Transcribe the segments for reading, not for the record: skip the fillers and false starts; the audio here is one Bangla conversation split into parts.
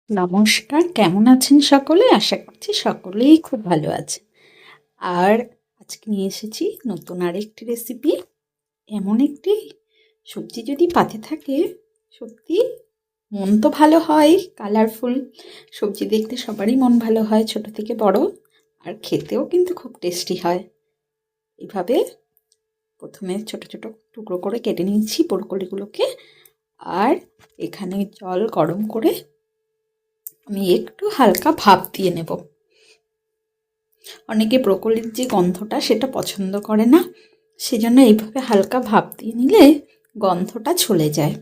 নমস্কার, কেমন আছেন সকলে? আশা করছি সকলেই খুব ভালো আছে। আর আজকে নিয়ে এসেছি নতুন আরেকটি রেসিপি। এমন একটি সবজি যদি পাতে থাকে, সত্যি মন তো ভালো হয়। কালারফুল সবজি দেখতে সবারই মন ভালো হয়, ছোট থেকে বড়। আর খেতেও কিন্তু খুব টেস্টি হয়। এইভাবে প্রথমে ছোট ছোট টুকরো করে কেটে নিয়েছি ব্রোকলিগুলোকে। আর এখানে জল গরম করে আমি একটু হালকা ভাপ দিয়ে নেব। অনেকে ব্রোকলির যে গন্ধটা সেটা পছন্দ করে না, সেজন্য এইভাবে হালকা ভাপ দিয়ে নিলে গন্ধটা চলে যায়।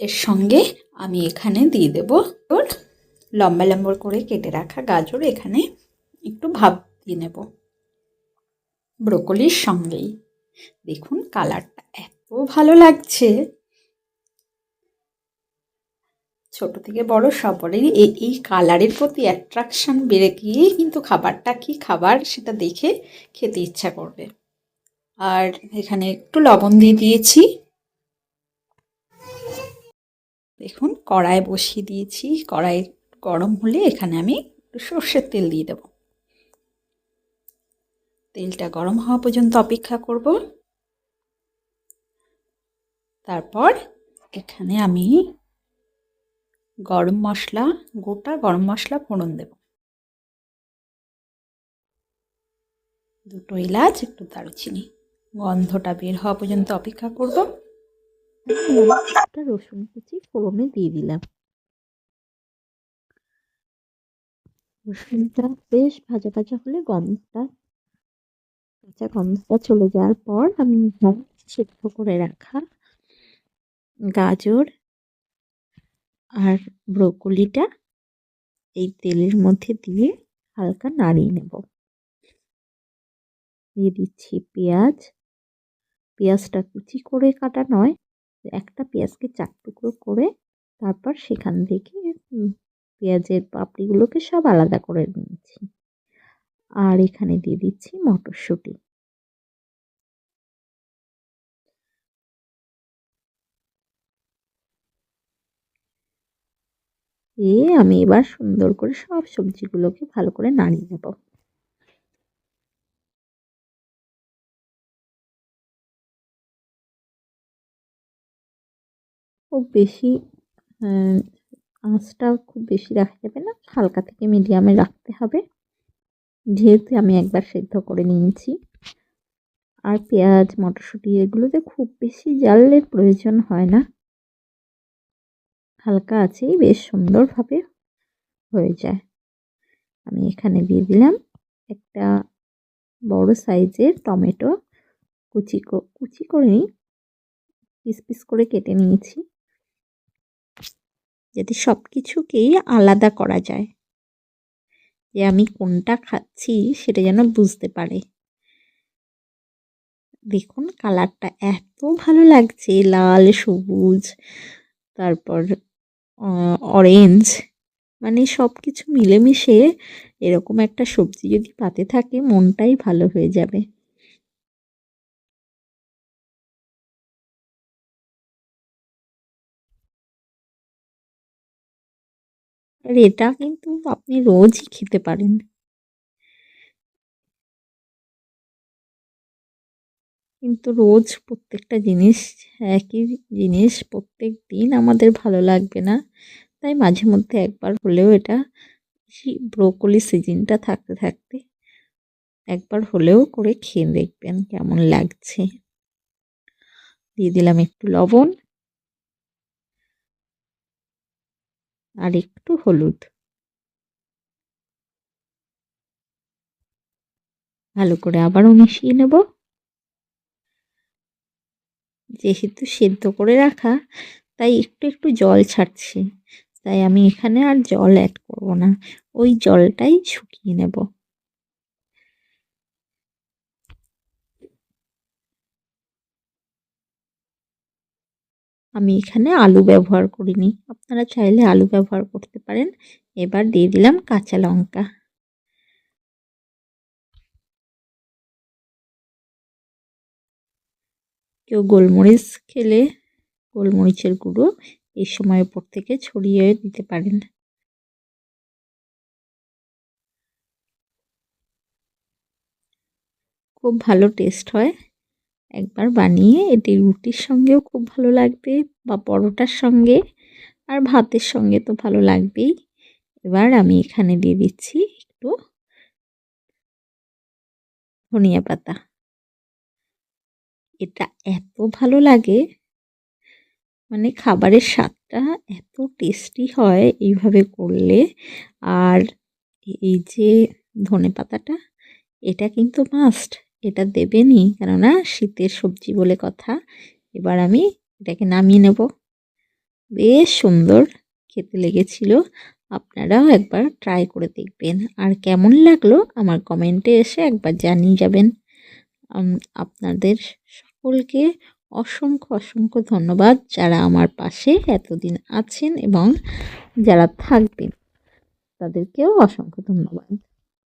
এর সঙ্গে আমি এখানে দিয়ে দেব ওর লম্বা লম্বা করে কেটে রাখা গাজর, এখানে একটু ভাপ দিয়ে নেব ব্রোকলির সঙ্গেই। দেখুন কালারটা এত ভালো লাগছে, ছোট থেকে বড় সবারই এই কালারের প্রতি অ্যাট্রাকশন বেড়ে গিয়ে কিন্তু খাবারটা কি খাবার সেটা দেখে খেতে ইচ্ছা করবে। আর এখানে একটু লবণ দিয়ে দিয়েছি। দেখুন কড়াই বসিয়ে দিয়েছি, কড়াই গরম হলে এখানে আমি একটু সর্ষের তেল দিয়ে দেব। তেলটা গরম হওয়া পর্যন্ত অপেক্ষা করব। তারপর এখানে আমি গরম মশলা, গোটা গরম মশলা ফোড়ন দেব। দুটো এলাচ, একটু দারুচিনি, গন্ধটা বের হওয়া পর্যন্ত অপেক্ষা করব। একটা রসুন কুচি ফোড়নে দিয়ে দিলাম। রসুনটা বেশ ভাজা ভাজা হলে কাঁচা গন্ধটা চলে যাওয়ার পর আমি সেদ্ধ করে রাখা গাজর আর ব্রোকলিটা এই তেলের মধ্যে দিয়ে হালকা নাড়িয়ে নেব। দিয়ে দিচ্ছি পেঁয়াজ। পেঁয়াজটা কুচি করে কাটা নয়, একটা পেঁয়াজকে 4 টুকরো করে তারপর সেখান থেকে পেঁয়াজের পাপড়িগুলোকে সব আলাদা করে নিয়েছি। আর এখানে দিয়ে দিচ্ছি মটরশুঁটি। আমি এবার সুন্দর করে সব সবজিগুলোকে ভালো করে নাড়িয়ে নেব। খুব বেশি আঁচটা খুব বেশি রাখা যাবে না, হালকা থেকে মিডিয়ামে রাখতে হবে, যেহেতু আমি একবার সেদ্ধ করে নিয়েছি। আর পেঁয়াজ মটরশুঁটি এগুলোতে খুব বেশি জালের প্রয়োজন হয় না, হালকা আছেই বেশ সুন্দরভাবে হয়ে যায়। আমি এখানে দিয়ে দিলাম একটা বড় সাইজের টমেটো, কুচি করে পিস পিস করে কেটে নিয়েছি, যাতে সব কিছুকেই আলাদা করা যায়, যে আমি কোনটা খাচ্ছি সেটা যেন বুঝতে পারে। দেখুন কালারটা এত ভালো লাগছে, লাল সবুজ তারপর অরেঞ্জ, মানে সব কিছু মিলেমিশে এরকম একটা সবজি যদি পাতে থাকে মনটাই ভালো হয়ে যাবে। আর এটা কিন্তু আপনি রোজই খেতে পারেন। কিন্তু রোজ প্রত্যেকটা জিনিস, একই জিনিস প্রত্যেক দিন আমাদের ভালো লাগবে না, তাই মাঝে মধ্যে একবার হলেও এটা ব্রোকলি সিজনটা থাকতে থাকতে একবার হলেও করে খেয়ে দেখবেন কেমন লাগছে। দিয়ে দিলাম একটু লবণ আর একটু হলুদ। ভালো করে আবারও মিশিয়ে নেব। যেহেতু সেদ্ধ করে রাখা তাই একটু একটু জল ছাড়ছে, তাই আমি এখানে আর জল অ্যাড করব না, ওই জলটাই শুকিয়ে নেব। আমি এখানে আলু ব্যবহার করিনি, আপনারা চাইলে আলু ব্যবহার করতে পারেন। এবার দিয়ে দিলাম কাঁচা লঙ্কা। কেউ গোলমরিচ খেলে গোলমরিচের গুঁড়ো এই সময় উপর থেকে ছড়িয়ে দিতে পারেন। খুব ভালো টেস্ট হয়। একবার বানিয়ে এটি রুটির সঙ্গেও খুব ভালো লাগবে বা পরোটার সঙ্গে, আর ভাতের সঙ্গে তো ভালো লাগবেই। এবার আমি এখানে দিয়ে দিচ্ছি একটু ধনিয়া পাতা। এটা এত ভালো লাগে, মানে খাবারের স্বাদটা এত টেস্টি হয় এইভাবে করলে। আর এই যে ধনেপাতাটা, এটা কিন্তু মাস্ট, এটা দেবেনই, কেননা শীতের সবজি বলে কথা। এবার আমি এটাকে নামিয়ে নেব। বেশ সুন্দর খেতে লেগেছিল। আপনারাও একবার ট্রাই করে দেখবেন, আর কেমন লাগলো আমার কমেন্টে এসে একবার জানিয়ে যাবেন। আপনাদের সকলকে অসংখ্য অসংখ্য ধন্যবাদ, যারা আমার পাশে এতদিন আছেন এবং যারা থাকবেন, তাদেরকেও অসংখ্য ধন্যবাদ।